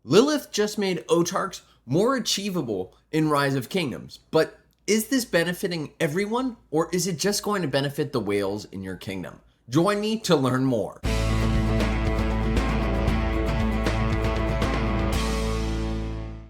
Lilith just made Autarchs more achievable in Rise of Kingdoms, but is this benefiting everyone, or is it just going to benefit the whales in your kingdom? Join me to learn more.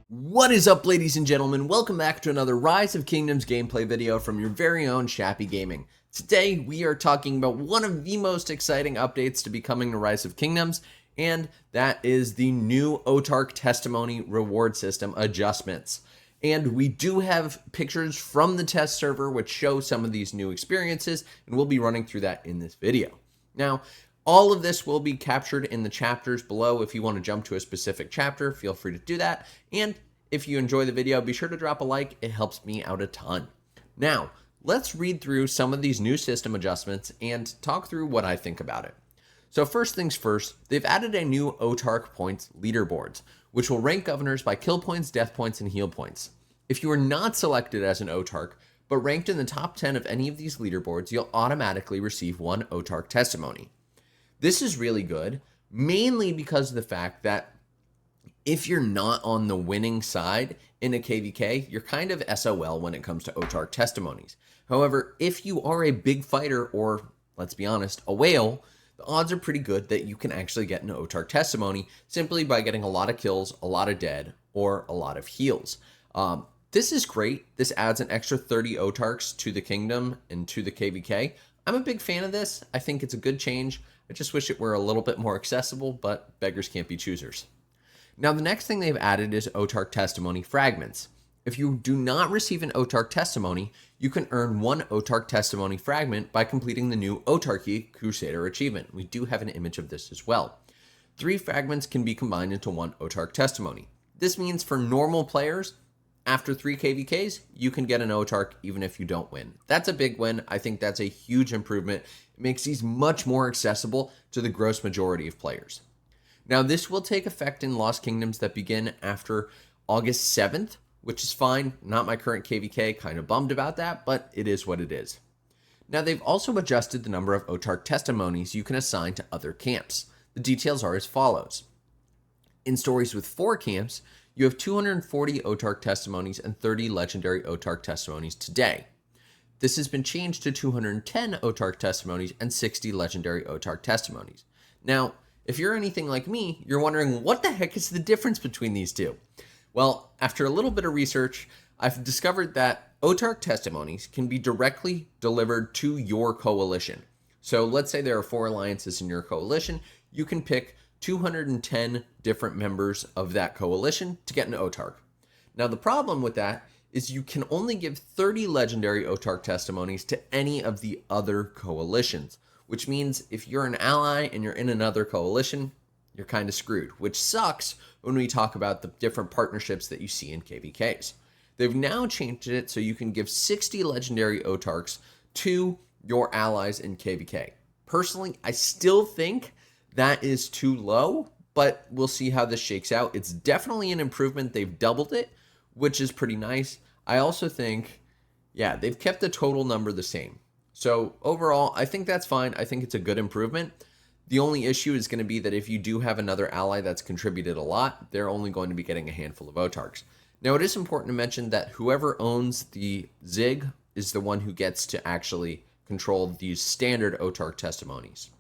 What is up, ladies and gentlemen? Welcome back to another Rise of Kingdoms gameplay video from your very own Shappy Gaming. Today, we are talking about one of the most exciting updates to be coming to Rise of Kingdoms, and that is the new Autarch testimony reward system adjustments. And we do have pictures from the test server which show some of these new experiences, and we'll be running through that in this video. Now, all of this will be captured in the chapters below. If you want to jump to a specific chapter, feel free to do that. And if you enjoy the video, be sure to drop a like. It helps me out a ton. Now, let's read through some of these new system adjustments and talk through what I think about it. So first things first, they've added a new Autarch points leaderboards, which will rank governors by kill points, death points, and heal points. If you are not selected as an Autarch, but ranked in the top 10 of any of these leaderboards, you'll automatically receive one Autarch testimony. This is really good, mainly because of the fact that if you're not on the winning side in a KVK, you're kind of SOL when it comes to Autarch testimonies. However, if you are a big fighter, or let's be honest, a whale, the odds are pretty good that you can actually get an Autarch testimony simply by getting a lot of kills, a lot of dead, or a lot of heals. This is great. This adds an extra 30 Autarchs to the kingdom and to the KVK. I'm a big fan of this. I think it's a good change. I just wish it were a little bit more accessible, but beggars can't be choosers. Now, the next thing they've added is Autarch testimony fragments. If you do not receive an Autarch testimony, you can earn one Autarch testimony fragment by completing the new Autarchy Crusader achievement. We do have an image of this as well. 3 fragments can be combined into one Autarch testimony. This means for normal players, after 3 KVKs, you can get an Autarch even if you don't win. That's a big win. I think that's a huge improvement. It makes these much more accessible to the gross majority of players. Now, this will take effect in Lost Kingdoms that begin after August 7th, which is fine. Not my current KVK, kind of bummed about that, but it is what it is. Now, they've also adjusted the number of Autarch testimonies you can assign to other camps. The details are as follows. In stories with 4 camps, you have 240 Autarch testimonies and 30 legendary Autarch testimonies today. This has been changed to 210 Autarch testimonies and 60 legendary Autarch testimonies. Now, if you're anything like me, you're wondering what the heck is the difference between these two? Well, after a little bit of research, I've discovered that Autarch testimonies can be directly delivered to your coalition. So let's say there are 4 alliances in your coalition. You can pick 210 different members of that coalition to get an Autarch. Now, the problem with that is you can only give 30 legendary Autarch testimonies to any of the other coalitions, which means if you're an ally and you're in another coalition, you're kind of screwed, which sucks when we talk about the different partnerships that you see in KVKs. They've now changed it so you can give 60 legendary Autarchs to your allies in KVK. Personally, I still think that is too low, but we'll see how this shakes out. It's definitely an improvement. They've doubled it, which is pretty nice. I also think, yeah, they've kept the total number the same. So overall, I think that's fine. I think it's a good improvement. The only issue is going to be that if you do have another ally that's contributed a lot, they're only going to be getting a handful of Autarchs. Now, it is important to mention that whoever owns the Zig is the one who gets to actually control these standard Autarch testimonies.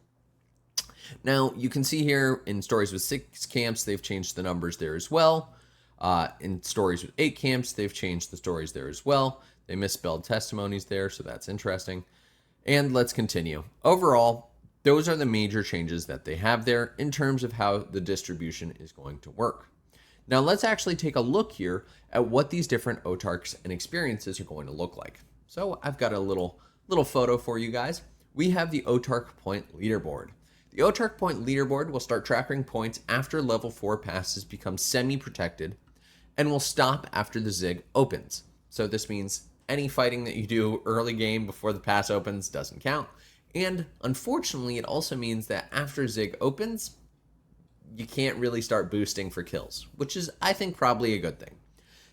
Now, you can see here in stories with 6 camps, they've changed the numbers there as well. In stories with 8 camps, they've changed the stories there as well. They misspelled testimonies there, so that's interesting. And let's continue. Overall, those are the major changes that they have there in terms of how the distribution is going to work. Now, let's actually take a look here at what these different Autarchs and experiences are going to look like. So I've got a little photo for you guys. We have the Autarch point leaderboard. The Autarch point leaderboard will start tracking points after level 4 passes become semi-protected and will stop after the Zig opens. So this means any fighting that you do early game before the pass opens doesn't count. And unfortunately, it also means that after Zig opens, you can't really start boosting for kills, which is, I think, probably a good thing.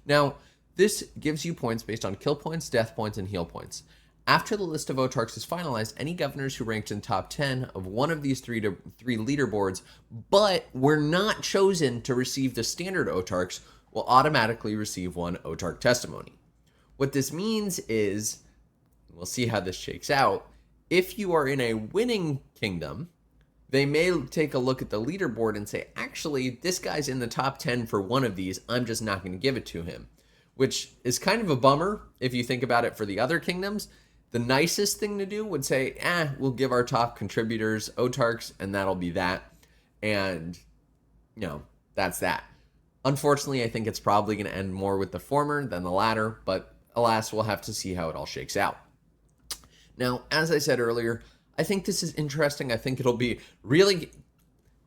Now, this gives you points based on kill points, death points, and heal points. After the list of Autarchs is finalized, any governors who ranked in top 10 of one of these three leaderboards, but were not chosen to receive the standard Autarchs, will automatically receive one Autarch testimony. What this means is, we'll see how this shakes out, if you are in a winning kingdom, they may take a look at the leaderboard and say, actually, this guy's in the top 10 for one of these, I'm just not going to give it to him, which is kind of a bummer if you think about it for the other kingdoms. The nicest thing to do would say, we'll give our top contributors Autarchs, and that'll be that. And, that's that. Unfortunately, I think it's probably going to end more with the former than the latter, but alas, we'll have to see how it all shakes out. Now, as I said earlier, I think this is interesting. I think it'll be really,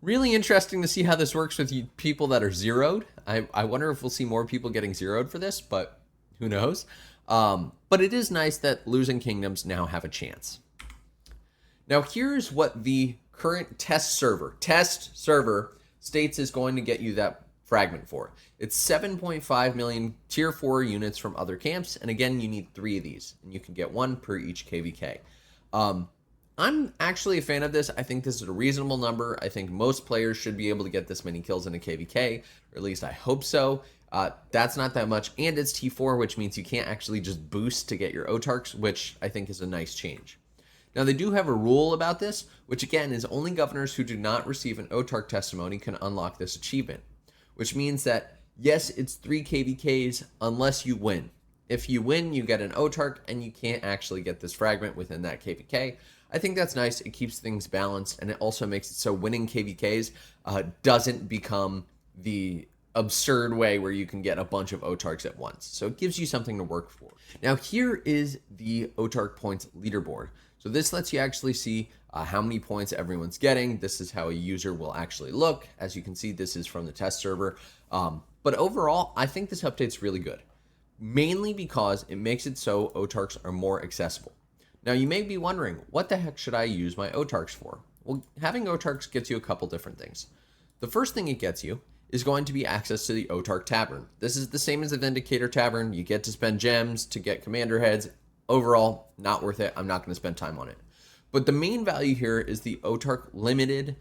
really interesting to see how this works with people that are zeroed. I wonder if we'll see more people getting zeroed for this, but who knows? But it is nice that losing kingdoms now have a chance. Now, here's what the current test server states is going to get you that fragment for. It's 7.5 million tier 4 units from other camps, and again, you need 3 of these, and you can get 1 per each KVK. I'm actually a fan of this. I think this is a reasonable number. I think most players should be able to get this many kills in a KVK, or at least I hope so. That's not that much, and it's T4, which means you can't actually just boost to get your Autarchs, which I think is a nice change. Now, they do have a rule about this, which again is only governors who do not receive an Autarch testimony can unlock this achievement, which means that, yes, it's 3 KVKs unless you win. If you win, you get an Autarch, and you can't actually get this fragment within that KVK. I think that's nice. It keeps things balanced, and it also makes it so winning KVKs doesn't become the absurd way where you can get a bunch of Autarchs at once. So it gives you something to work for. Now, here is the Autarch points leaderboard. So this lets you actually see how many points everyone's getting. This is how a user will actually look. As you can see, this is from the test server. But overall, I think this update's really good, mainly because it makes it so Autarchs are more accessible. Now, you may be wondering, what the heck should I use my Autarchs for? Well, having Autarchs gets you a couple different things. The first thing it gets you is going to be access to the Autarch Tavern. This is the same as the Vindicator Tavern. You get to spend gems to get commander heads. Overall, not worth it. I'm not going to spend time on it. But the main value here is the Autarch limited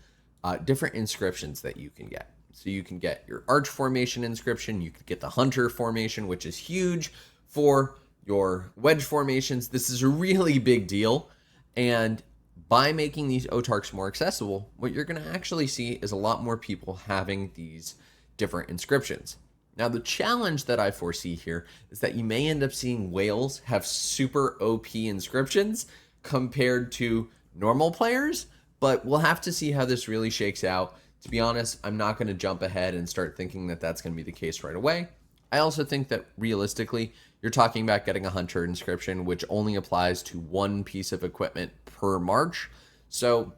different inscriptions that you can get. So you can get your Arch Formation inscription. You can get the Hunter Formation, which is huge for your wedge formations. This is a really big deal. And by making these Autarchs more accessible, what you're going to actually see is a lot more people having these different inscriptions. Now, the challenge that I foresee here is that you may end up seeing whales have super OP inscriptions compared to normal players, but we'll have to see how this really shakes out. To be honest, I'm not going to jump ahead and start thinking that that's going to be the case right away. I also think that realistically, you're talking about getting a Hunter inscription, which only applies to 1 piece of equipment per march. So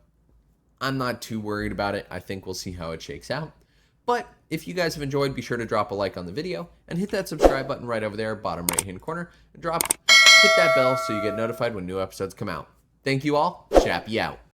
I'm not too worried about it. I think we'll see how it shakes out. But if you guys have enjoyed, be sure to drop a like on the video and hit that subscribe button right over there, bottom right-hand corner, and hit that bell so you get notified when new episodes come out. Thank you all. Chappy out.